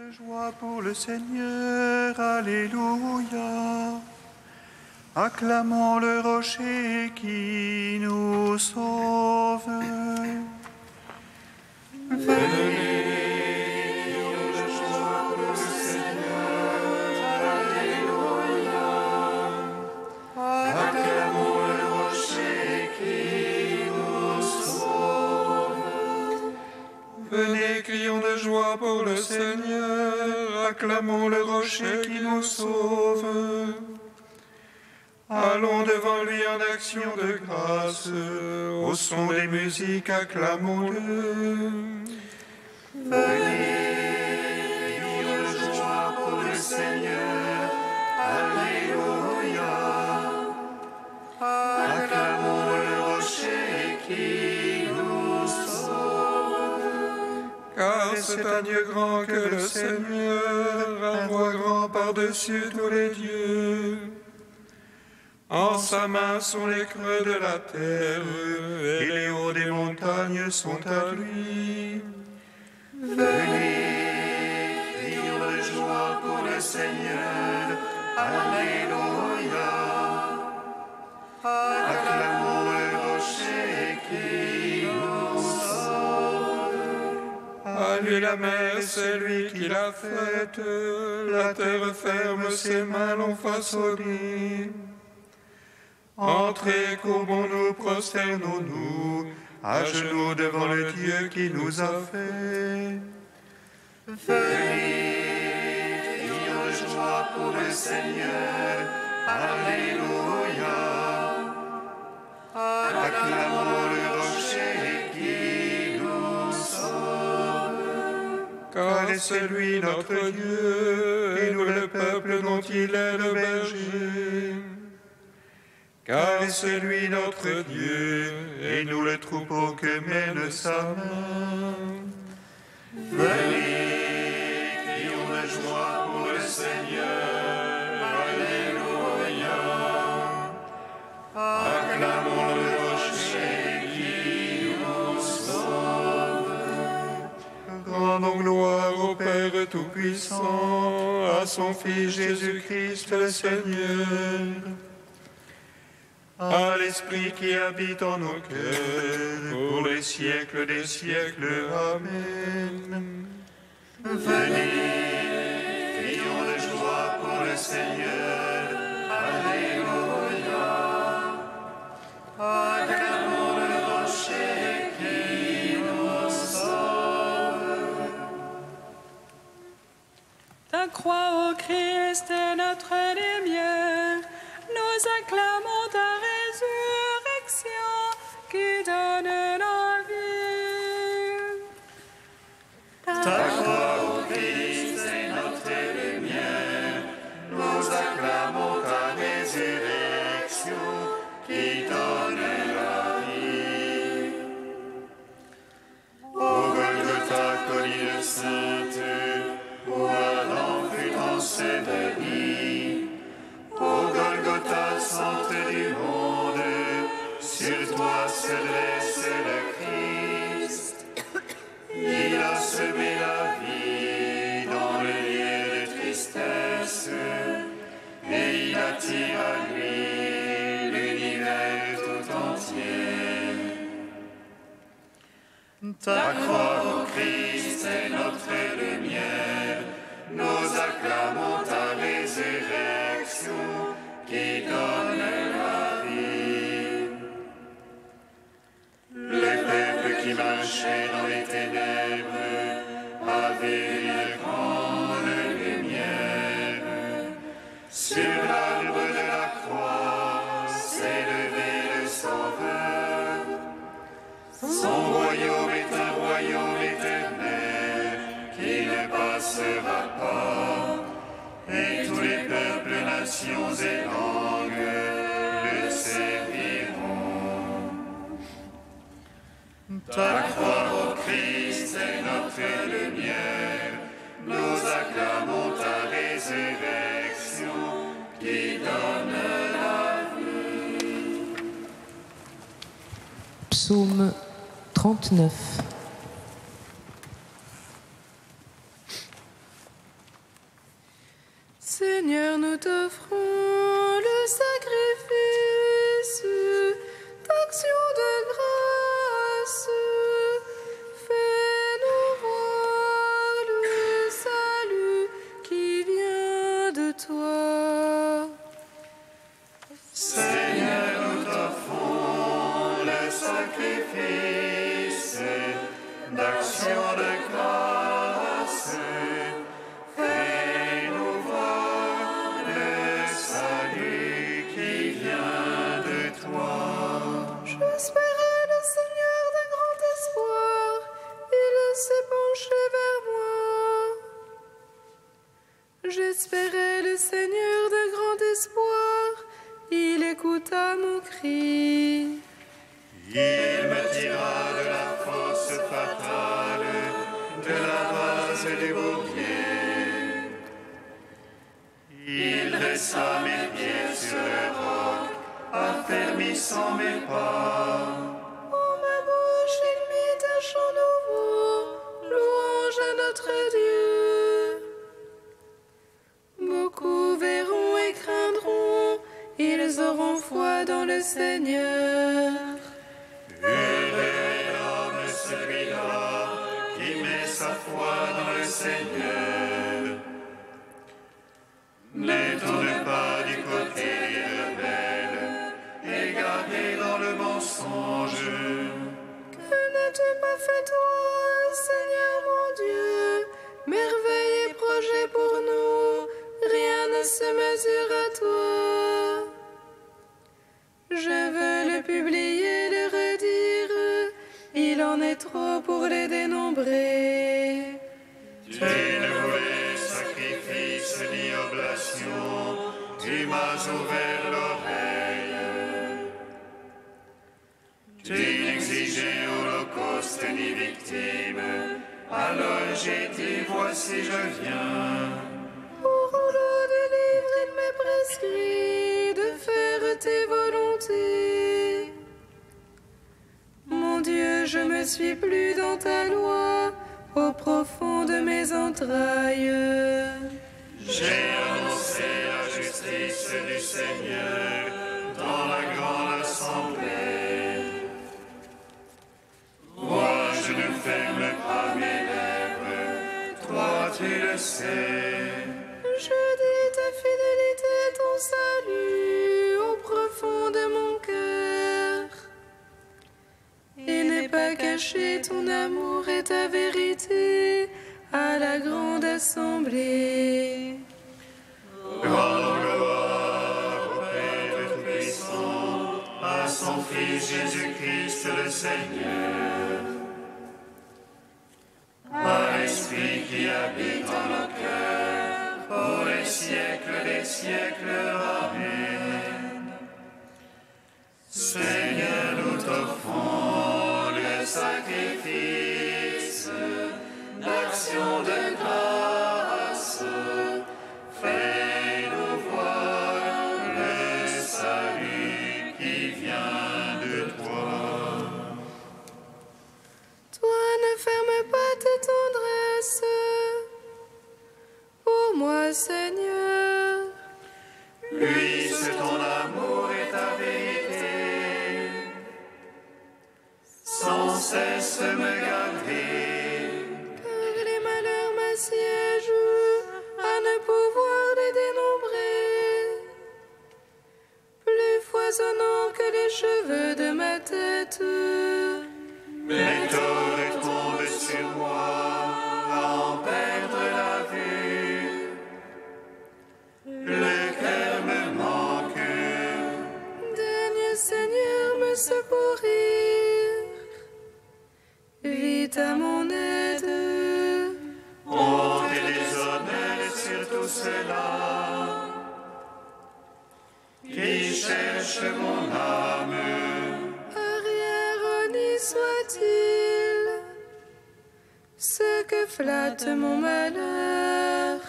de joie pour le Seigneur, alléluia. Acclamons le rocher qui nous sauve. Venez, crions de joie pour le Seigneur, alléluia. Acclamons le rocher qui nous sauve. Venez, crions de joie pour le Seigneur, acclamons le rocher qui nous sauve. Allons devant lui en action de grâce, au son des musiques, acclamons-le. Venez, crions de joie pour le Seigneur, alléluia. Acclamons le rocher qui nous sauve. Car c'est un Dieu grand que le Seigneur, un roi grand par-dessus tous les dieux. En sa main sont les creux de la terre, et les hauts des montagnes sont à lui. Venez, crions de joie pour le Seigneur, alléluia. Acclamons le rocher qui nous sauve. À lui la mer, c'est lui qui l'a faite, la terre ferme, ses mains l'ont façonnée. Entrez, courbons-nous, prosternons-nous, à genoux devant le Dieu qui nous a fait. Venez, crions de joie pour le Seigneur, alléluia. Acclamons le rocher qui nous sauve. Car c'est lui notre Dieu, et nous le peuple dont il est le berger. Car c'est lui notre Dieu, et nous le troupeau que mène sa main. Venez, crions de joie pour le Seigneur, alléluia. Acclamons le rocher qui nous sauve. Rendons gloire au Père Tout-Puissant, à son Fils Jésus-Christ le Seigneur, à l'Esprit qui habite en nos cœurs, pour les siècles des siècles. Amen. Venez, crions de joie pour le Seigneur. Alléluia. Acclamons le rocher qui nous sauve. Ta croix, ô Christ, est notre lumière. Nous acclamons ta résurrection qui donne la vie. Ta croix, ô Christ, est notre lumière. Nous acclamons ta résurrection qui donne la vie. Ô Golgotha, colline sainte, où Adam fut enseveli, ô Golgotha, centre du monde, sur toi se dresse le Christ. Il a semé la vie dans le lieu de tristesse, et il attire à lui l'univers tout entier. Ta croix, ô Christ, est notre lumière. Nous acclamons ta résurrection qui donne la vie. Le peuple qui marchait dans les ténèbres avait une grande lumière. Sur l'arbre de la croix s'est levé le Sauveur. Son royaume est un royaume éternel qui ne passera pas, et tous les peuples, nations et langues le serviront. Ta croix, ô Christ, est notre lumière. Nous acclamons ta résurrection qui donne la vie. Psaume 39. t'offrons le sacrifice d'action de grâce. Fais-nous voir le salut qui vient de toi. Seigneur, nous t'offrons le sacrifice d'action de grâce. Fais-nous voir le salut qui vient de toi. J'espérais le Seigneur d'un grand espoir, il s'est penché vers moi. J'espérais le Seigneur d'un grand espoir, il écouta mon cri. Il me tira de la fosse fatale, de la base du bourbier. Il dressa mes pieds sur le roc, affermissant mes pas. En ma bouche, il mit un chant nouveau, louange à notre Dieu. Beaucoup verront et craindront, ils auront foi dans le Seigneur. Heureux est l'homme, celui-là, qui met sa foi dans le Seigneur. Ne tourne pas du côté des rebelles, égaré dans le mensonge. Que n'as-tu pas fait toi, Seigneur mon Dieu? Merveille et projet pour nous, rien ne se mesure à toi. Je veux le publier, le redire, il en est trop pour les dénombrer. Tu ne voulais sacrifice ni oblation, tu m'as ouvert l'oreille. Tu n'exigeais holocauste ni victime, alors j'ai dit voici je viens. Au rouleau du livre, il m'est prescrit de faire tes volontés. Mon Dieu, je me suis plu dans ta loi, au profond de mes entrailles. J'ai annoncé la justice du Seigneur dans la grande assemblée. Moi, je ne ferme pas mes lèvres, toi tu le sais. Je dis ta fidélité, ton salut, au profond de mon cœur. Il n'est pas caché ton amour et ta vérité à la grande assemblée. Rendons gloire au Père Tout-Puissant, à son Fils Jésus-Christ le Seigneur, à l'Esprit qui habite en nos cœurs, pour les siècles des siècles. Amen. Seigneur, nous t'offrons le sacrifice d'action de grâce. Fais-nous voir le salut qui vient de toi. Toi, ne ferme pas tes tendresses pour moi, Seigneur. Puisse ton amour et ta vérité sans cesse me garder. Car les malheurs m'assiègent à ne pouvoir les dénombrer. Plus foisonnant que les cheveux de ma tête. Mes torts tombent sur moi à en perdre la vue. Le cœur me manque. Daigne, Seigneur, me secourir. Vite à mon aide. Honte et déshonneur sur tout cela qui cherche mon âme. Arrière-honni soit-il, ce que flatte mon malheur.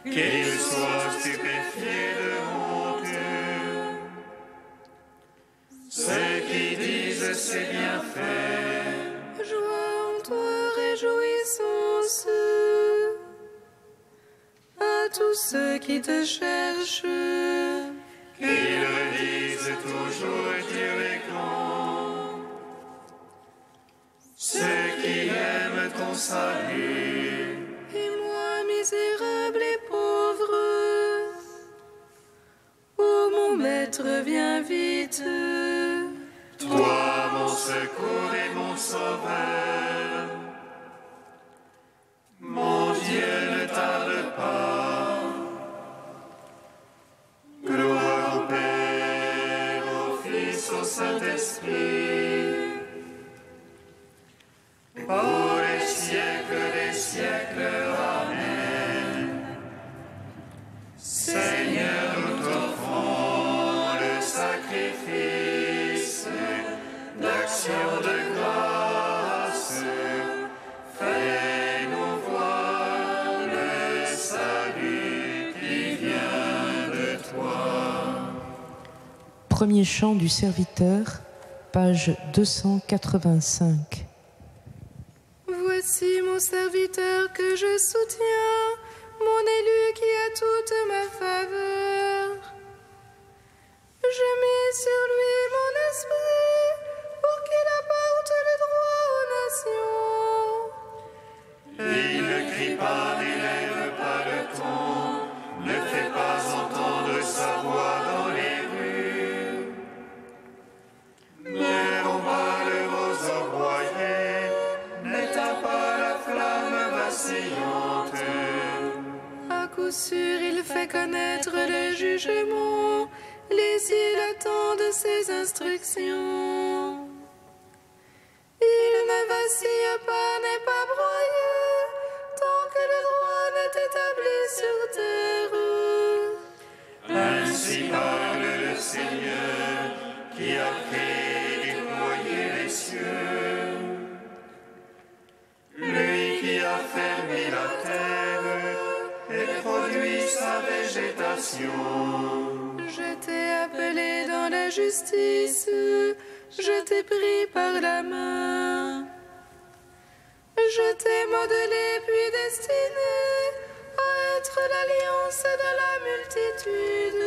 Qu'il soit stupéfié de honte. Ceux qui disent c'est bien fait. Joie en toi, réjouissance. À tous ceux qui te cherchent. Qu'ils redisent toujours Dieu est grand. Ceux qui aiment ton salut. Et moi, misérable et pauvre, ô mon maître, viens vite. Toi, mon secours et mon sauveur, mon Dieu, ne tarde pas. Gloire au Père, au Fils, au Saint-Esprit, pour les siècles des siècles. Amen. Seigneur, nous t'offrons le sacrifice d'action de grâce. Fais-nous voir le salut qui vient de toi. Premier chant du serviteur, page 285. Voici mon serviteur que je soutiens, mon élu qui a toute ma faveur. Je mis sur lui mon esprit pour qu'il apporte le droit aux nations. Et il ne crie pas, n'élève pas le ton, ne fait pas entendre sa voix dans les rues. Ne rompt pas le roseau broyé, n'éteins pas la flamme vacillante. À coup sûr, il fait connaître le jugement, les îles attendent ses instructions. Il ne vacille pas, n'est pas broyé, tant que le droit n'est établi sur terre. Ainsi parle le Seigneur, qui a créé et déployé les cieux. Lui qui a fermé la terre et produit sa végétation. Je t'ai appelé dans la justice, je t'ai pris par la main. Je t'ai modelé puis destiné à être l'alliance de la multitude.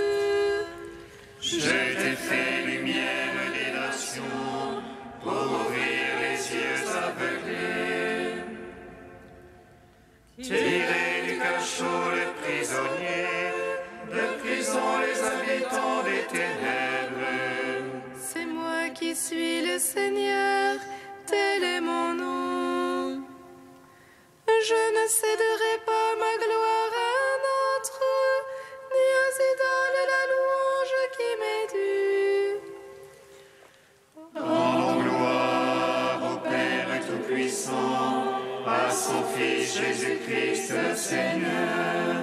Je t'ai fait lumière des nations pour ouvrir les yeux aveuglés. Tirer du cachot le prisonnier, de prison les habitants des ténèbres. C'est moi qui suis le Seigneur, tel est mon nom. Je ne céderai pas ma gloire à un autre, ni aux idoles la louange qui m'est due. Rendons gloire au Père Tout-Puissant, à son Fils Jésus-Christ le Seigneur,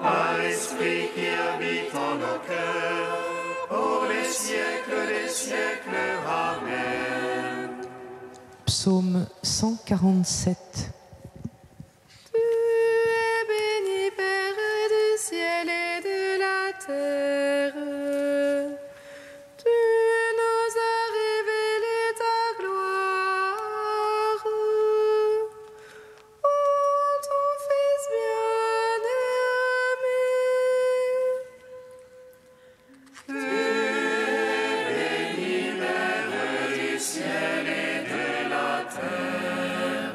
à l'Esprit qui habite en nos cœurs, pour les siècles des siècles. Amen. Psaume 147. Tu es béni, Père du ciel et de la terre. Tu nous as révélé ta gloire. Ô ton Fils bien-aimé. Tu es béni, Père du ciel et de la terre.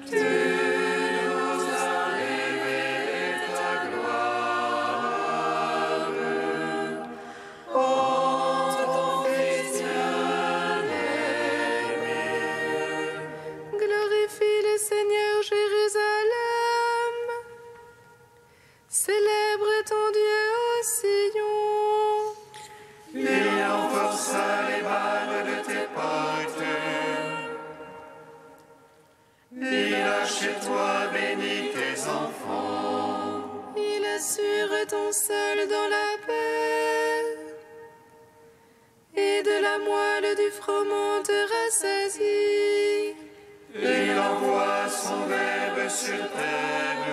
Tu nous as révélé ta gloire. Ô ton Fils bien-aimé. Glorifie le Seigneur, Jérusalem. Célèbre ton Dieu au Sion. Il renforça les barres de tes portes. Il a chez toi béni tes enfants. Il assure ton sol dans la paix. Et de la moelle du froment te rassasie. Il envoie son verbe sur terre.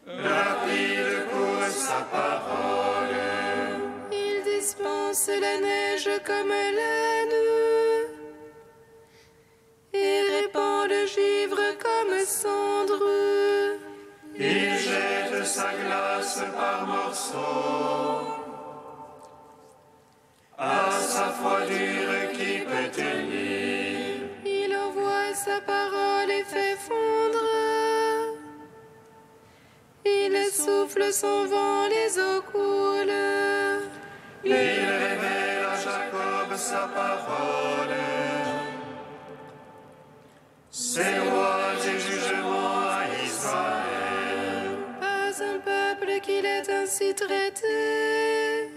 Rapide court sa parole. Il dispense la neige comme laine. Et répand le givre comme cendre. Il jette sa glace par morceaux. À sa froidure qui peut tenir. Il envoie sa parole et fait fondre. Il souffle son vent, les eaux coulent. Il révèle à Jacob sa parole. Ses lois et jugements à Israël. Pas un peuple qu'il ait ainsi traité.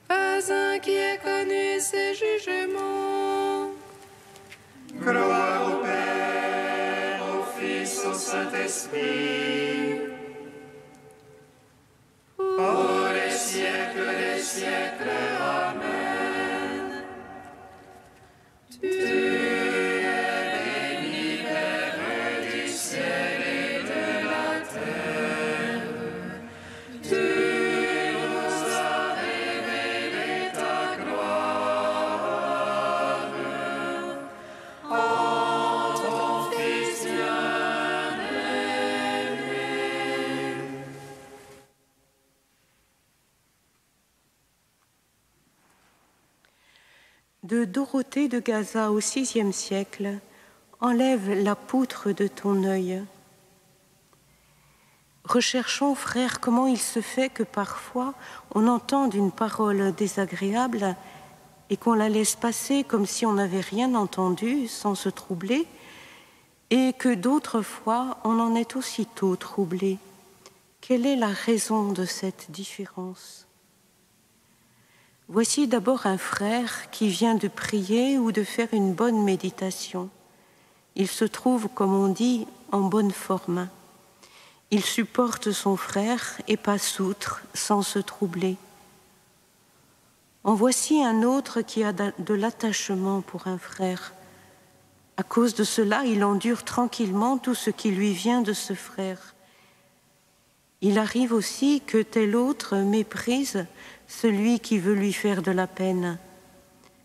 Pas un qui ait connu ses jugements. Gloire au Père, au Fils, au Saint-Esprit. Pour les siècles des siècles. Amen. Tu es béni, Père du ciel et de la terre. Tu nous as révélé ta gloire en ton Fils bien-aimé. De Dorothée de Gaza au VIe siècle, enlève la poutre de ton œil. Recherchons, frères, comment il se fait que parfois on entende une parole désagréable et qu'on la laisse passer comme si on n'avait rien entendu sans se troubler, et que d'autres fois on en est aussitôt troublé. Quelle est la raison de cette différence ? Voici d'abord un frère qui vient de prier ou de faire une bonne méditation. Il se trouve, comme on dit, en bonne forme. Il supporte son frère et passe outre sans se troubler. En voici un autre qui a de l'attachement pour un frère. À cause de cela, il endure tranquillement tout ce qui lui vient de ce frère. Il arrive aussi que tel autre méprise celui qui veut lui faire de la peine,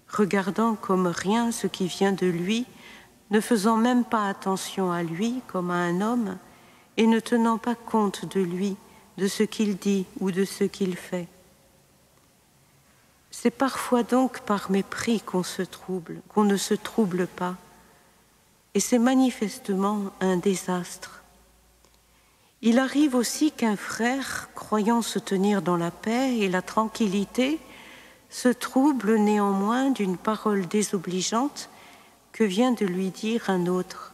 regardant comme rien ce qui vient de lui, ne faisant même pas attention à lui comme à un homme, et ne tenant pas compte de lui, de ce qu'il dit ou de ce qu'il fait. C'est parfois donc par mépris qu'on ne se trouble pas, et c'est manifestement un désastre. Il arrive aussi qu'un frère, croyant se tenir dans la paix et la tranquillité, se trouble néanmoins d'une parole désobligeante que vient de lui dire un autre.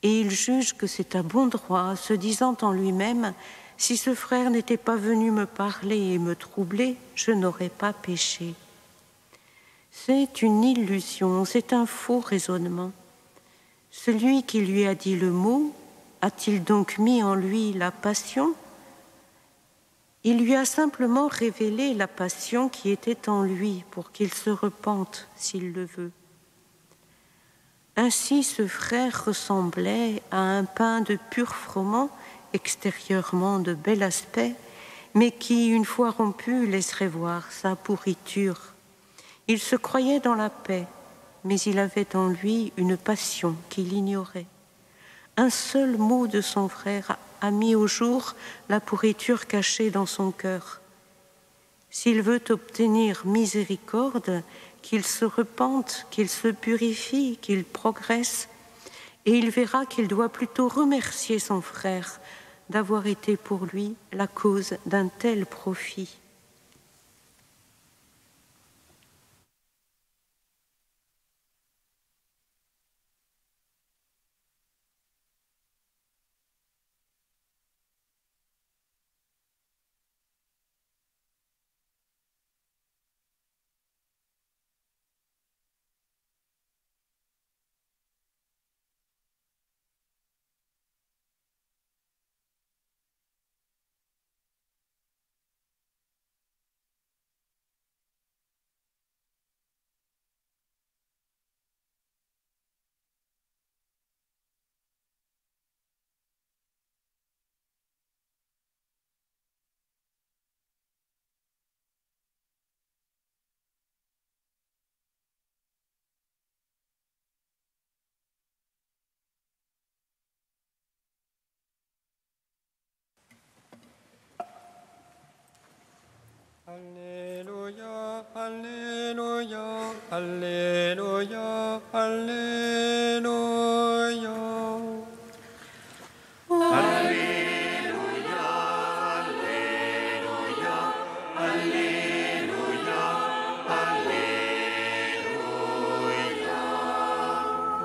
Et il juge que c'est à bon droit, se disant en lui-même « Si ce frère n'était pas venu me parler et me troubler, je n'aurais pas péché. » C'est une illusion, c'est un faux raisonnement. Celui qui lui a dit le mot, a-t-il donc mis en lui la passion ? Il lui a simplement révélé la passion qui était en lui pour qu'il se repente s'il le veut. Ainsi ce frère ressemblait à un pain de pur froment, extérieurement de bel aspect, mais qui, une fois rompu, laisserait voir sa pourriture. Il se croyait dans la paix, mais il avait en lui une passion qu'il ignorait. Un seul mot de son frère a mis au jour la pourriture cachée dans son cœur. S'il veut obtenir miséricorde, qu'il se repente, qu'il se purifie, qu'il progresse, et il verra qu'il doit plutôt remercier son frère d'avoir été pour lui la cause d'un tel profit. Alléluia, Alléluia, Alléluia, Alléluia. Alléluia, Alléluia, Alléluia, Alléluia.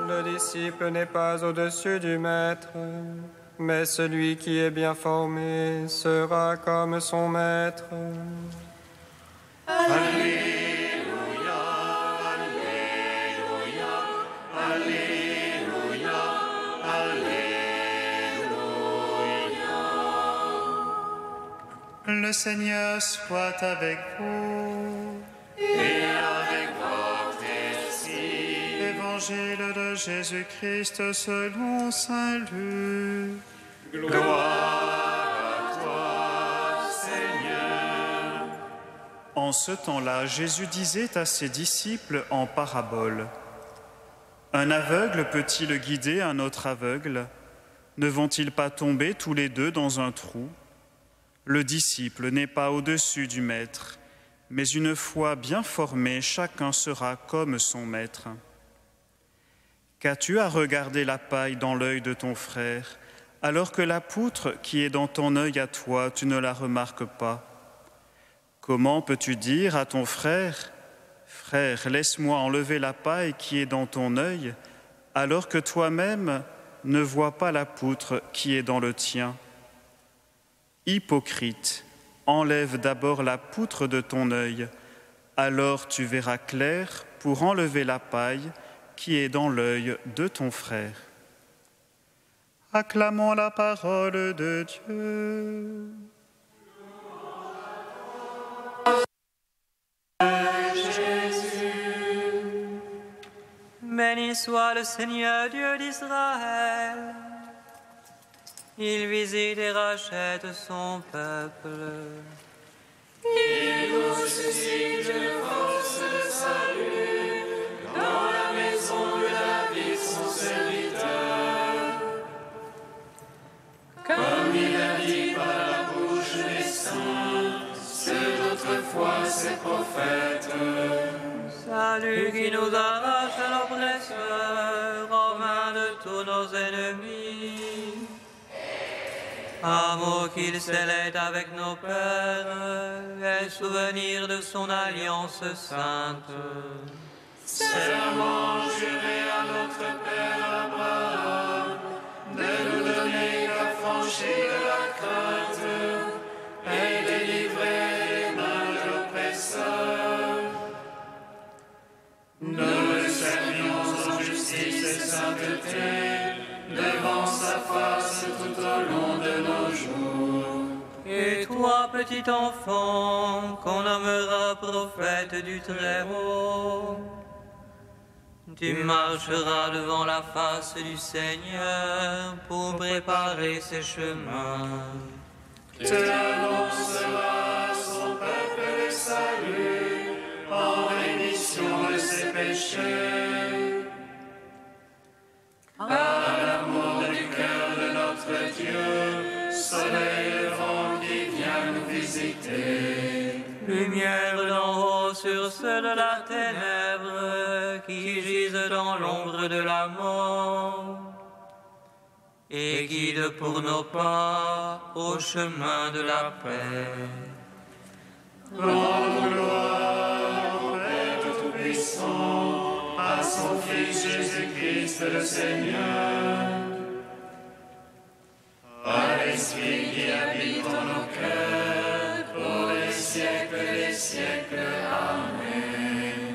Le disciple n'est pas au-dessus du maître, mais celui qui est bien formé sera comme son maître. Alléluia, Alléluia, Alléluia, Alléluia. Le Seigneur soit avec vous. Et avec votre esprit. Évangile de Jésus-Christ selon saint Luc. Gloire à toi, Seigneur. En ce temps-là, Jésus disait à ses disciples en parabole: Un aveugle peut-il guider un autre aveugle? Ne vont-ils pas tomber tous les deux dans un trou? Le disciple n'est pas au-dessus du maître, mais une fois bien formé, chacun sera comme son maître. Qu'as-tu à regarder la paille dans l'œil de ton frère, alors que la poutre qui est dans ton œil à toi, tu ne la remarques pas? Comment peux-tu dire à ton frère: Frère, laisse-moi enlever la paille qui est dans ton œil, alors que toi-même ne vois pas la poutre qui est dans le tien? Hypocrite, enlève d'abord la poutre de ton œil, alors tu verras clair pour enlever la paille qui est dans l'œil de ton frère. Acclamons la parole de Dieu. Béni soit le Seigneur Dieu d'Israël. Il visite et rachète son peuple. Il nous suscite une force de salut dans la maison de la vie de son serviteur. Comme il a dit par la bouche des saints, ceux d'autrefois ses prophètes. Salut qui nous arrache à l'oppresseur, en main de tous nos ennemis. Amour qu'il scellait avec nos pères, et souvenir de son alliance sainte. Serment juré à notre Père Abraham, de nous donner l'affranchie de la crainte, et délivrer les mains de l'oppresseur. Nous le servions en justice et sainteté, devant sa face tout au long de nos jours. Et toi, petit enfant, qu'on nommera prophète du Très-Haut, tu marcheras devant la face du Seigneur pour préparer ses chemins. Tu annonceras à son peuple le salut, en rémission de ses péchés. Par l'amour du cœur de notre Dieu, soleil levant qui vient nous visiter. Lumière d'en haut sur ceux de la ténèbre qui gisent dans l'ombre de la mort, et guide pour nos pas au chemin de la paix. Rends gloire au Père Tout-Puissant, à son Fils Jésus-Christ le Seigneur, à l'Esprit qui habite en nos cœurs, pour les siècles des siècles. Amen.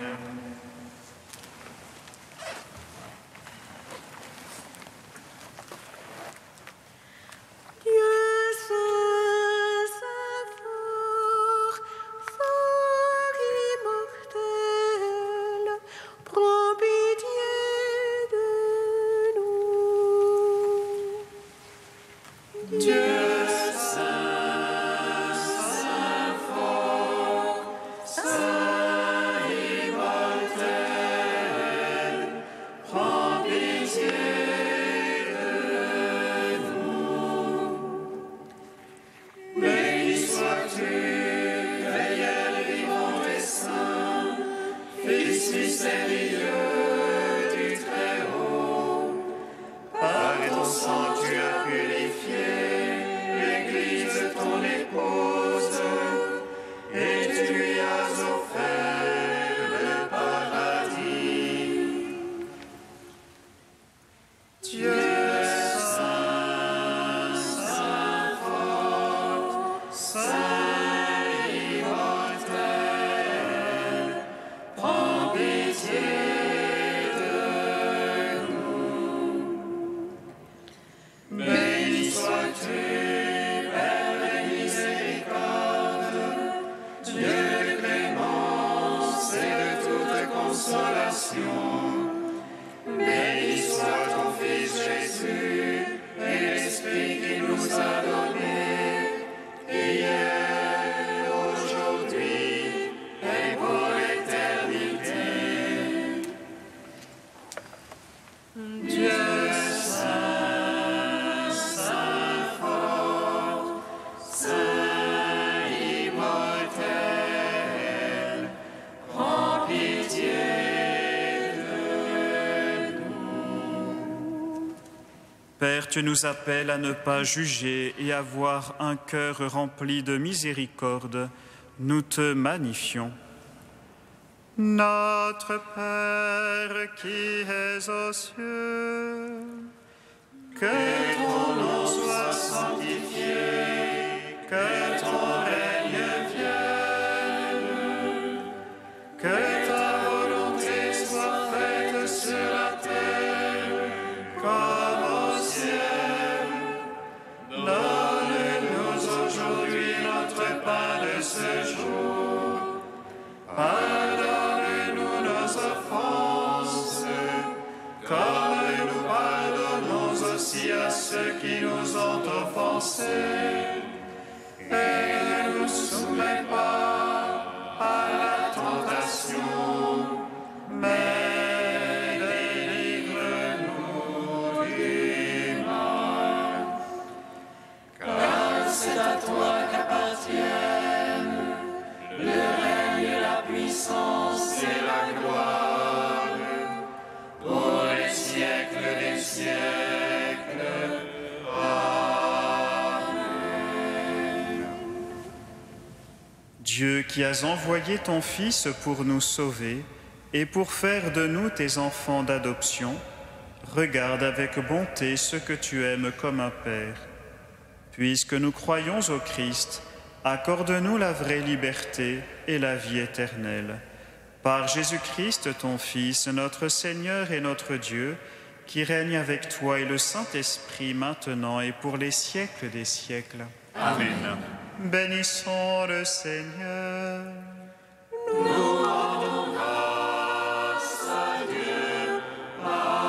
Dieu saint, saint fort, fort immortel, prends pitié de nous. Misérieux du Très-Haut, par ton sang tu as purifié l'Église ton épouse, et tu lui as offert le paradis. Dieu saint, saint fort, saint immortel, prends pitié de nous. Béni sois-tu, Père de miséricorde, Dieu de clémence et de toute consolation. Béni soit ton Fils Jésus et l'Esprit qu'il nous a donné, hier, aujourd'hui et pour l'éternité. Dieu saint, saint fort, saint immortel, prends pitié de nous. Père, tu nous appelles à ne pas juger et avoir un cœur rempli de miséricorde. Nous te magnifions. Notre Père qui es aux cieux, que ton nom soit sanctifié, que ton règne vienne, que ta volonté soit faite sur la terre comme au ciel. Donne-nous aujourd'hui notre pain de ce jour. Pardonne-nous nos offenses, comme nous pardonnons aussi à ceux qui nous ont offensés. Et ne nous soumets pas à la tentation, mais délivre-nous du mal. Car c'est à toi qu'appartiennent le règne, la puissance et la gloire, pour les siècles des siècles. Amen. Dieu qui as envoyé ton Fils pour nous sauver et pour faire de nous tes enfants d'adoption, regarde avec bonté ceux que tu aimes comme un Père. Puisque nous croyons au Christ, accorde-nous la vraie liberté et la vie éternelle. Par Jésus-Christ, ton Fils, notre Seigneur et notre Dieu, qui règne avec toi et le Saint-Esprit maintenant et pour les siècles des siècles. Amen. Bénissons le Seigneur. Nous rendons grâce à Dieu. Amen.